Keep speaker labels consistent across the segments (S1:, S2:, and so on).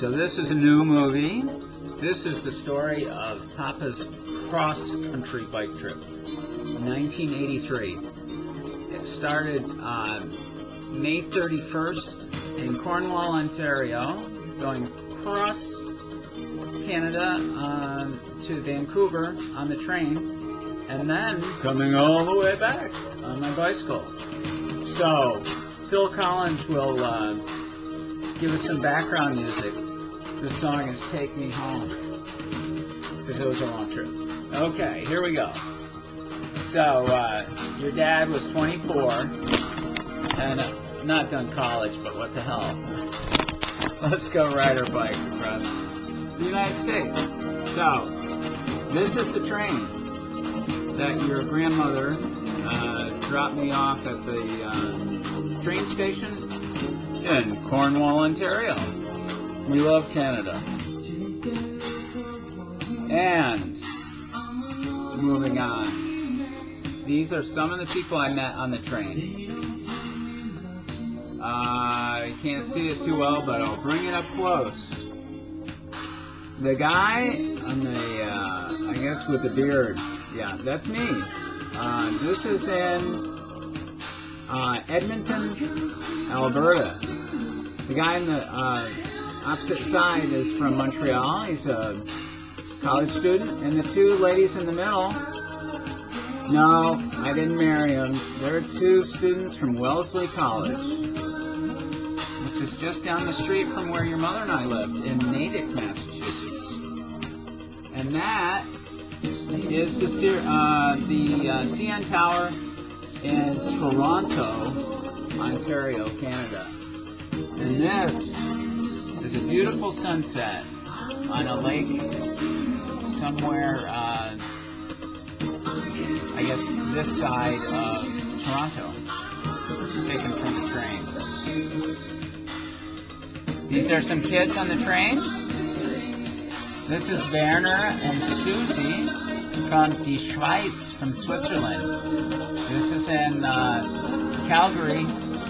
S1: So this is a new movie. This is the story of Papa's cross-country bike trip, 1983. It started May 31st in Cornwall, Ontario, going across Canada to Vancouver on the train, and then coming all the way back on my bicycle. So Phil Collins will give us some background music. The song is Take Me Home, because it was a long trip. Okay, here we go. So, your dad was 24, and not done college, but what the hell. Let's go ride our bike across the United States. So, this is the train that your grandmother dropped me off at the train station in Cornwall, Ontario. We love Canada. And moving on. These are some of the people I met on the train. I can't see it too well, but I'll bring it up close. The guy on the, I guess with the beard, yeah, that's me. This is in Edmonton, Alberta. The guy on the opposite side is from Montreal. He's a college student. And the two ladies in the middle, no, I didn't marry them. They're two students from Wellesley College, which is just down the street from where your mother and I lived, in Natick, Massachusetts. And that is the CN Tower in Toronto, Ontario, Canada. And this is a beautiful sunset on a lake somewhere, I guess this side of Toronto, taken from the train. These are some kids on the train. This is Werner and Susie from the Schweiz, from Switzerland. This is in Calgary,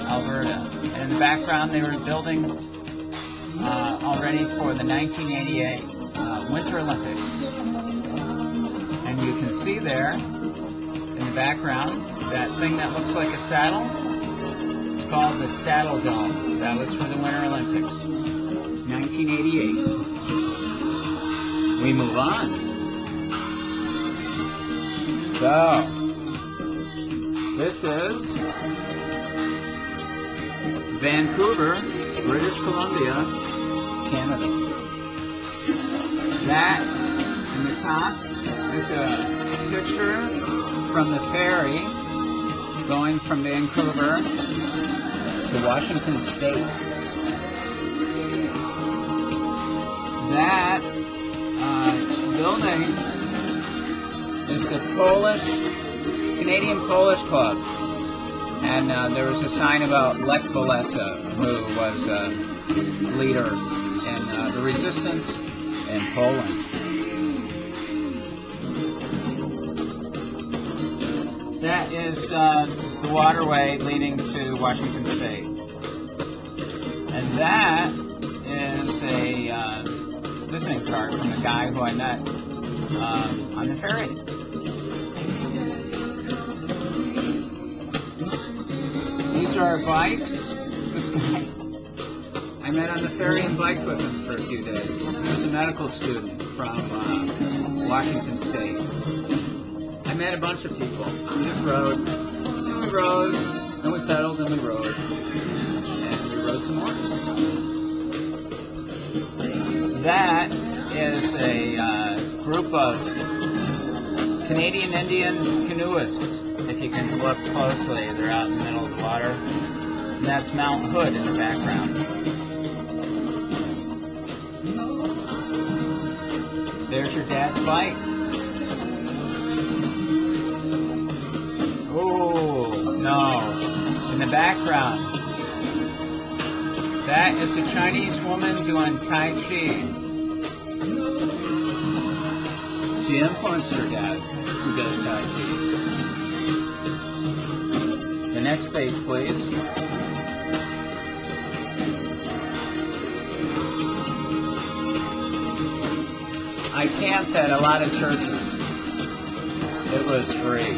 S1: Alberta. And in the background they were building already for the 1988 Winter Olympics. And you can see there in the background that thing that looks like a saddle. It's called the Saddle Dome. That was for the Winter Olympics, 1988. We move on. So, this is Vancouver, British Columbia, Canada. That in the top is a picture from the ferry going from Vancouver to Washington State. That building is the Canadian Polish Club. And there was a sign about Lech Walesa, who was a leader in the resistance in Poland. That is the waterway leading to Washington State. And that is a visiting card from a guy who I met on the ferry. These are our bikes. This guy I met on the ferry and biked with him for a few days. He was a medical student from Washington State. I met a bunch of people. We just rode, and we rode, and we pedaled, and we rode, and we rode some more. That is a group of Canadian Indian canoeists. If you can look closely, they're out in the middle of the water. And that's Mount Hood in the background. There's your dad's bike. Oh, no. In the background, that is a Chinese woman doing Tai Chi. She influenced her dad, who does Tai Chi. The next page, please. I camped at a lot of churches. It was free.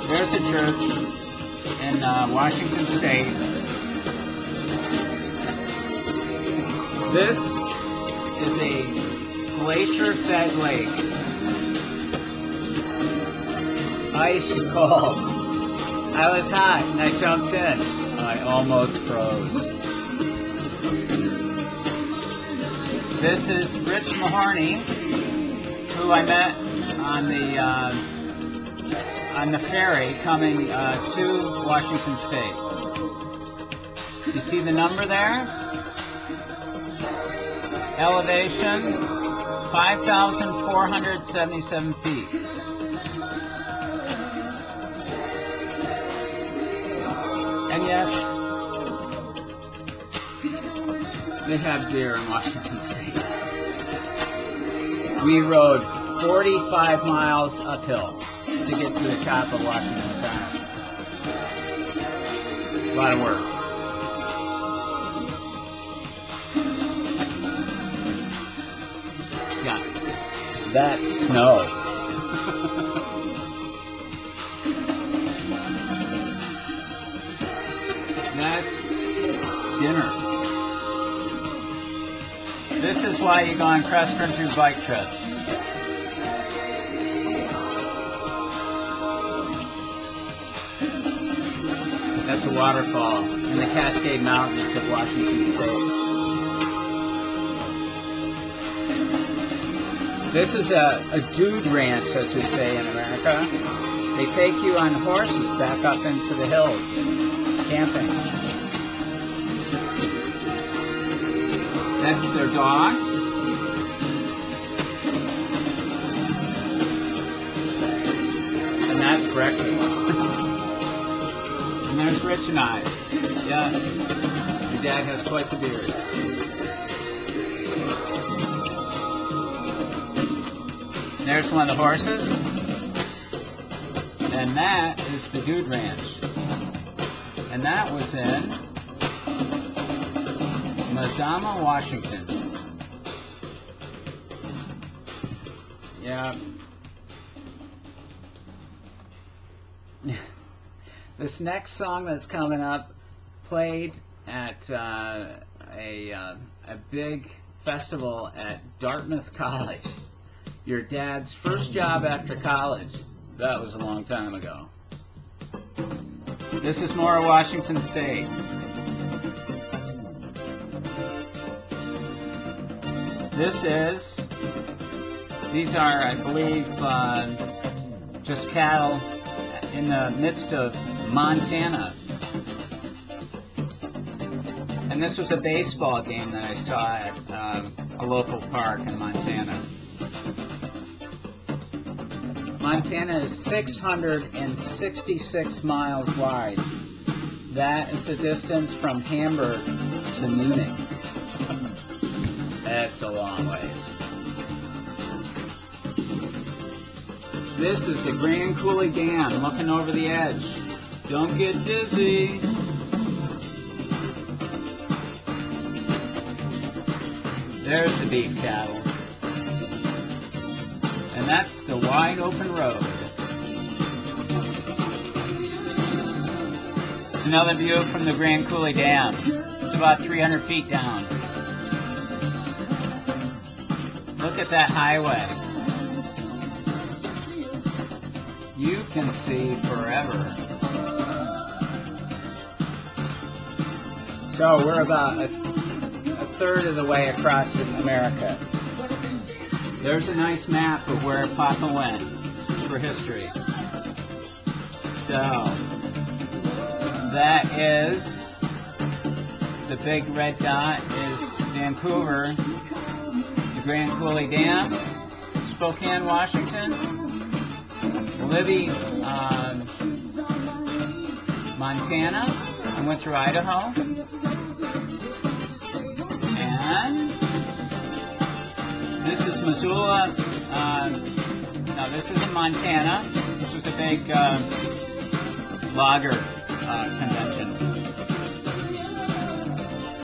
S1: There's a church in Washington State. This is a glacier-fed lake. Ice cold. I was hot and I jumped in. I almost froze. This is Rich Mahoney, who I met on the ferry coming to Washington State. You see the number there? Elevation 5,477 feet. And yes, they have deer in Washington State. We rode 45 miles uphill to get to the top of Washington Pass. A lot of work. Yeah, that's snow. That's dinner. This is why you go on cross-country bike trips. That's a waterfall in the Cascade Mountains of Washington State. This is a dude ranch, as we say in America. They take you on horses back up into the hills, camping. That's their dog. And that's breakfast. And there's Rich and I. Yeah, your dad has quite the beard. There's one of the horses. And that is the Dude Ranch. And that was in Mazama, Washington. Yeah. This next song that's coming up played at a big festival at Dartmouth College. Your dad's first job after college. That was a long time ago. This is more Washington State. These are, I believe, just cattle in the midst of Montana. And this was a baseball game that I saw at a local park in Montana. Montana is 666 miles wide. That is the distance from Hamburg to Munich. That's a long ways. This is the Grand Coulee Dam looking over the edge. Don't get dizzy. There's the beef cattle. And that's the wide open road. It's another view from the Grand Coulee Dam. It's about 300 feet down. Look at that highway. You can see forever. So we're about a third of the way across America. There's a nice map of where Papa went for history. So that is, the big red dot is Vancouver, the Grand Coulee Dam, Spokane, Washington, Libby, Montana. I went through Idaho. And this is Missoula. No, this isn't Montana. This was a big lager convention.